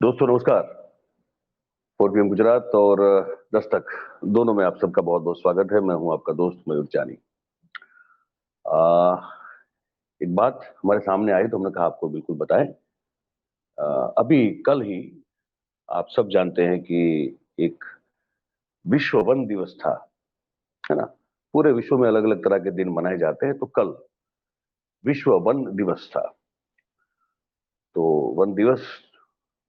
दोस्तों नमस्कार। 4 PM गुजरात और दस्तक दोनों में आप सबका बहुत बहुत स्वागत है। मैं हूं आपका दोस्त मयूर जानी। आ, एक बात हमारे सामने आई तो हमने कहा आपको बिल्कुल बताएं। अभी कल ही आप सब जानते हैं कि एक विश्व वन दिवस था, है ना। पूरे विश्व में अलग अलग तरह के दिन मनाए जाते हैं, तो कल विश्व वन दिवस था। तो वन दिवस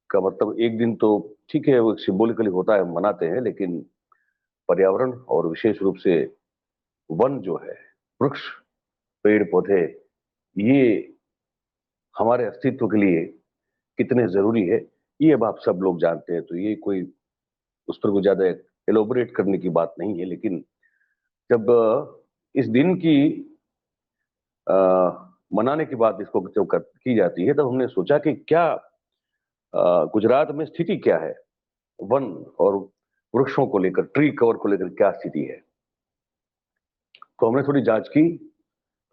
का मतलब एक दिन तो ठीक है, वो सिंबॉलिकली होता है, मनाते हैं, लेकिन पर्यावरण और विशेष रूप से वन जो है, वृक्ष, पेड़ पौधे, ये हमारे अस्तित्व के लिए कितने जरूरी है, ये अब आप सब लोग जानते हैं। तो ये कोई उस पर कोई ज्यादा एलोबरेट करने की बात नहीं है। लेकिन जब इस दिन की अ, मनाने की बात इसको जब की जाती है, तब हमने सोचा कि क्या गुजरात में स्थिति क्या है, वन और वृक्षों को लेकर, ट्री कवर को लेकर क्या स्थिति है। तो हमने थोड़ी जांच की।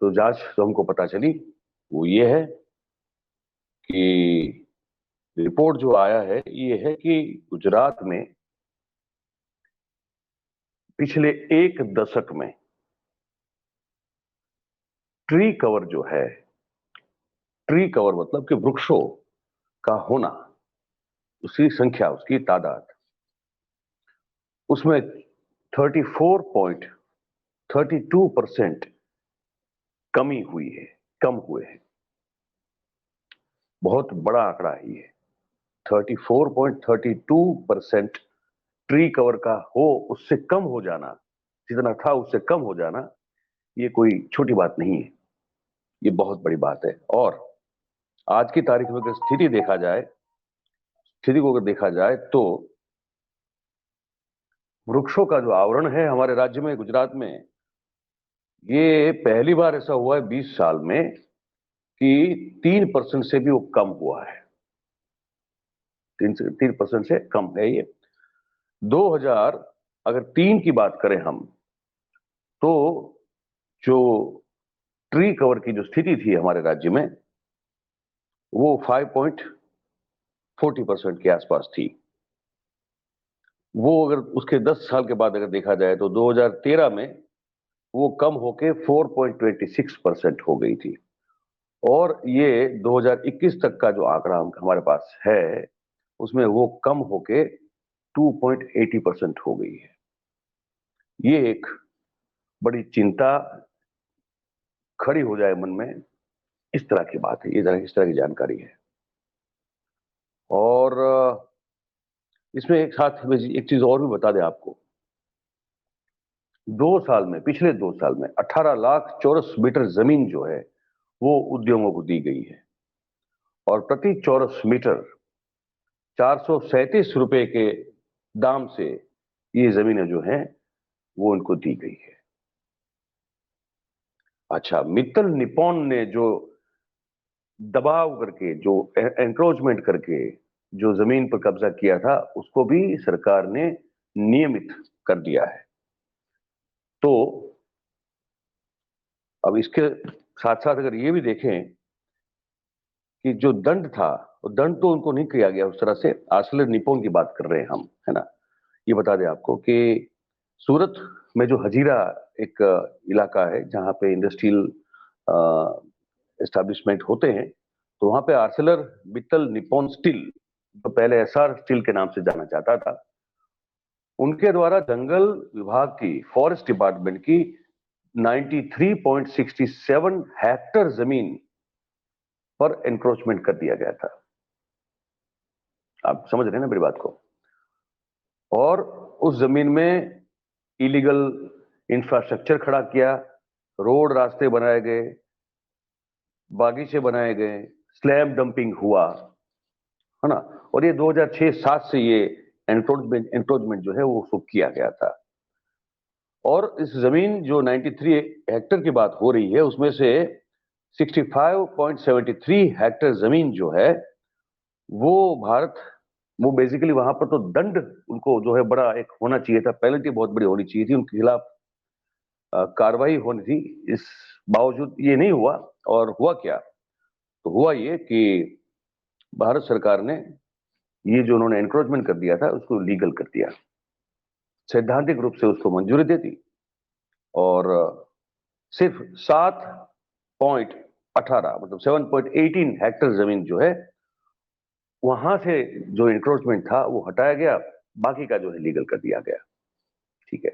तो जांच जो हमको पता चली वो ये है कि रिपोर्ट जो आया है ये है कि गुजरात में पिछले एक दशक में ट्री कवर जो है, ट्री कवर मतलब कि वृक्षों का होना, उसकी संख्या, उसकी तादाद, उसमें 34.32% कमी हुई है, कम हुए हैं। बहुत बड़ा आंकड़ा है ये। 34.32% ट्री कवर का हो, उससे कम हो जाना, जितना था उससे कम हो जाना, ये कोई छोटी बात नहीं है, ये बहुत बड़ी बात है। और आज की तारीख में अगर स्थिति को अगर देखा जाए तो वृक्षों का जो आवरण है हमारे राज्य में, गुजरात में, ये पहली बार ऐसा हुआ है 20 साल में कि 3% से भी वो कम हुआ है। 3% से कम है ये। 2000 अगर 3 की बात करें हम, तो जो ट्री कवर की जो स्थिति थी हमारे राज्य में, वो 5.40% के आसपास थी। वो अगर उसके 10 साल के बाद अगर देखा जाए तो 2013 में वो कम होके 4.26% हो गई थी। और ये 2021 तक का जो आंकड़ा हमारे पास है, उसमें वो कम होके 2.80% हो गई है। ये एक बड़ी चिंता खड़ी हो जाए मन में, इस तरह की बात है, इस तरह की जानकारी है। और इसमें एक साथ में एक चीज और भी बता दें आपको। 2 साल में, पिछले 2 साल में 18 लाख चौरस मीटर जमीन जो है वो उद्योगों को दी गई है, और प्रति चौरस मीटर 437 रुपए के दाम से ये जमीनें जो हैं वो उनको दी गई है। अच्छा, मित्तल निपॉन ने जो दबाव करके, जो एंक्रोचमेंट करके जो जमीन पर कब्जा किया था, उसको भी सरकार ने नियमित कर दिया है। तो अब इसके साथ साथ अगर ये भी देखें कि जो दंड था, वो दंड तो उनको नहीं किया गया उस तरह से। आर्सेलर निपॉन की बात कर रहे हैं हम, है ना। ये बता दें आपको कि सूरत में जो हजीरा एक इलाका है जहां पे इंडस्ट्रियल एस्टेब्लिशमेंट होते हैं, तो वहां पे आर्सेलर मित्तल निपॉन स्टील, जो पहले एसआर स्टील के नाम से जाना जाता था, उनके द्वारा जंगल विभाग की, फॉरेस्ट डिपार्टमेंट की 93.67 हेक्टर जमीन पर एनक्रोचमेंट कर दिया गया था। आप समझ रहे हैं ना मेरी बात को। और उस जमीन में इलीगल इंफ्रास्ट्रक्चर खड़ा किया, रोड रास्ते बनाए गए, बागीचे बनाए गए, स्लैब डंपिंग हुआ, है ना। और ये 2006-07 से ये एंक्रोचमेंट जो है वो सब किया गया था। और इस जमीन जो 93 हेक्टर की बात हो रही है, उसमें से 65.73 हेक्टर जमीन जो है वो भारत, वो बेसिकली वहां पर तो दंड उनको जो है बड़ा एक होना चाहिए था, पेनल्टी बहुत बड़ी होनी चाहिए थी, उनके खिलाफ कार्रवाई होनी थी। इस बावजूद ये नहीं हुआ। और हुआ क्या? तो हुआ ये कि भारत सरकार ने ये जो उन्होंने एनक्रोचमेंट कर दिया था उसको लीगल कर दिया, सैद्धांतिक रूप से उसको मंजूरी दे दी और सिर्फ 7.18 मतलब 7.18 हेक्टेयर जमीन जो है वहां से जो इंक्रोचमेंट था वो हटाया गया, बाकी का जो है लीगल कर दिया गया। ठीक है,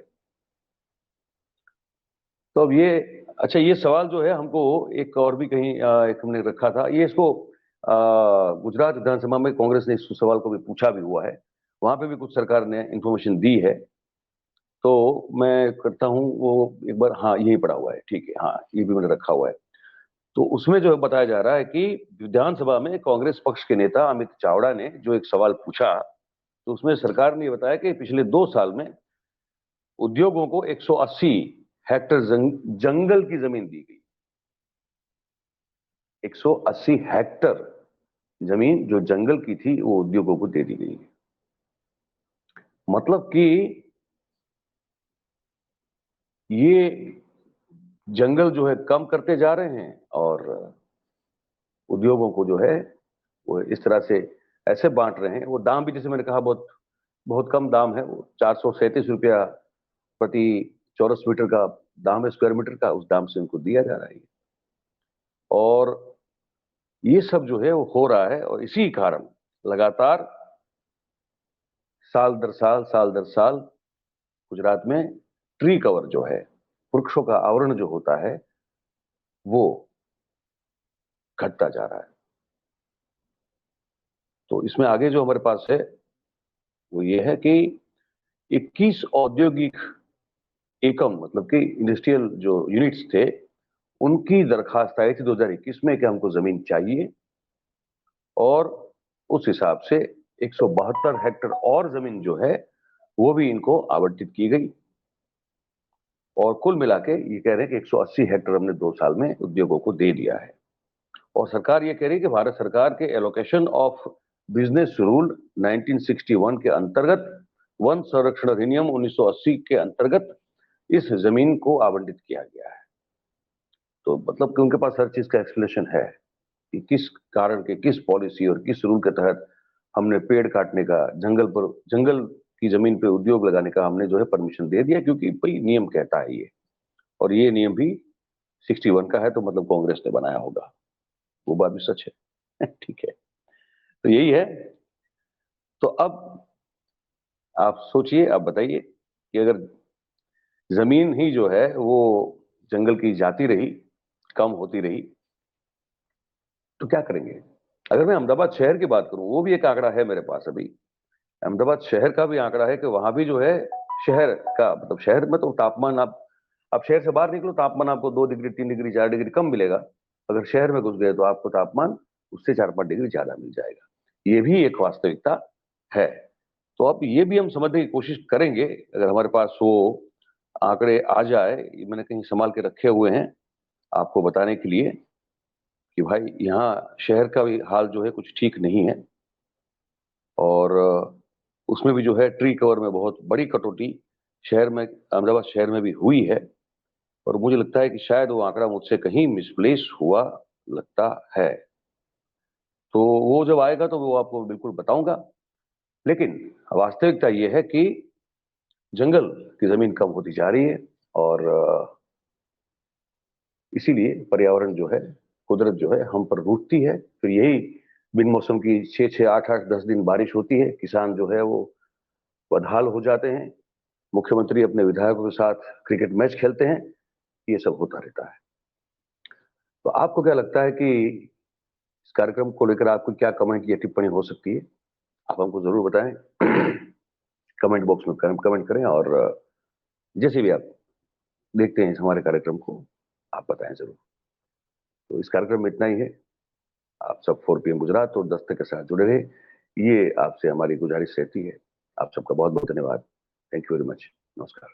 तो अब ये अच्छा, ये सवाल जो है हमको एक और भी कहीं एक हमने रखा था, ये इसको गुजरात विधानसभा में कांग्रेस ने इस सवाल को भी पूछा भी हुआ है, वहां पे भी कुछ सरकार ने इंफॉर्मेशन दी है, तो मैं करता हूं वो एक बार। हाँ, यही पड़ा हुआ है, ठीक है, हाँ ये भी मैंने रखा हुआ है। तो उसमें जो है बताया जा रहा है कि विधानसभा में कांग्रेस पक्ष के नेता अमित चावड़ा ने जो एक सवाल पूछा, तो उसमें सरकार ने बताया कि पिछले 2 साल में उद्योगों को 180 हेक्टेयर जंगल की जमीन दी गई। 180 हेक्टेयर जमीन जो जंगल की थी वो उद्योगों को दे दी गई। मतलब कि ये जंगल जो है कम करते जा रहे हैं और उद्योगों को जो है वो इस तरह से ऐसे बांट रहे हैं। वो दाम भी जैसे मैंने कहा बहुत बहुत कम दाम है, वो 437 रुपया प्रति चौरस मीटर का दाम है, स्क्वायर मीटर का, उस दाम से उनको दिया जा रहा है। और ये सब जो है वो हो रहा है और इसी कारण लगातार साल दर साल गुजरात में ट्री कवर जो है, वृक्षों का आवरण जो होता है वो घटता जा रहा है। तो इसमें आगे जो हमारे पास है वो ये है कि 21 औद्योगिक एकम मतलब कि इंडस्ट्रियल जो यूनिट्स थे उनकी दरखास्त आई थी 2021 में कि हमको जमीन चाहिए, और उस हिसाब से 172 हेक्टेयर और जमीन जो है वो भी इनको आवंटित की गई, और कुल मिला के ये कह रहे हैं कि 180 हेक्टेयर हमने 2 साल में उद्योगों को दे दिया है। और सरकार ये कह रही है कि भारत सरकार के एलोकेशन ऑफ बिजनेस रूल 1961 के अंतर्गत वन संरक्षण अधिनियम 1980 के अंतर्गत इस जमीन को आवंटित किया गया है। तो मतलब कि उनके पास हर चीज का एक्सप्लेनेशन है कि किस कारण के, किस पॉलिसी और किस रूल के तहत हमने पेड़ काटने का, जंगल की जमीन पे उद्योग लगाने का हमने जो है परमिशन दे दिया, क्योंकि भाई नियम कहता है ये, और ये नियम भी 61 का है, तो मतलब कांग्रेस ने बनाया होगा, वो बात भी सच है। ठीक है, तो यही है। तो अब आप सोचिए, आप बताइए कि अगर जमीन ही जो है वो जंगल की जाती रही, कम होती रही, तो क्या करेंगे। अगर मैं अहमदाबाद शहर की बात करूं, वो भी एक आंकड़ा है मेरे पास अभी, अहमदाबाद शहर का भी आंकड़ा है कि वहां भी जो है शहर का मतलब शहर में तो तापमान, आप शहर से बाहर निकलो तापमान आपको 2 डिग्री 3 डिग्री 4 डिग्री कम मिलेगा, अगर शहर में घुस गए तो आपको तापमान उससे 4-5 डिग्री ज्यादा मिल जाएगा। ये भी एक वास्तविकता है। तो अब ये भी हम समझने की कोशिश करेंगे, अगर हमारे पास वो आंकड़े आ जाए, ये मैंने कहीं संभाल के रखे हुए हैं आपको बताने के लिए कि भाई यहाँ शहर का भी हाल जो है कुछ ठीक नहीं है, और उसमें भी जो है ट्री कवर में बहुत बड़ी कटौती शहर में, अहमदाबाद शहर में भी हुई है, और मुझे लगता है कि शायद वो आंकड़ा मुझसे कहीं मिसप्लेस हुआ लगता है। तो वो जब आएगा तो वो आपको बिल्कुल बताऊंगा, लेकिन वास्तविकता ये है कि जंगल की जमीन कम होती जा रही है, और इसीलिए पर्यावरण जो है, कुदरत जो है हम पर रूठती है। फिर यही बिन मौसम की 6-6 8-8 10 दिन बारिश होती है, किसान जो है वो बदहाल हो जाते हैं, मुख्यमंत्री अपने विधायकों के साथ क्रिकेट मैच खेलते हैं, ये सब होता रहता है। तो आपको क्या लगता है कि इस कार्यक्रम को लेकर आपको क्या कमेंट या टिप्पणी हो सकती है, आप हमको जरूर बताएं। कमेंट बॉक्स में कमेंट करें, और जैसे भी आप देखते हैं इस हमारे कार्यक्रम को आप बताएं जरूर। तो इस कार्यक्रम में इतना ही है। आप सब 4 PM गुजरात और दस्तक के साथ जुड़े रहे, ये आपसे हमारी गुजारिश रहती है। आप सबका बहुत बहुत धन्यवाद। Thank you very much. नमस्कार।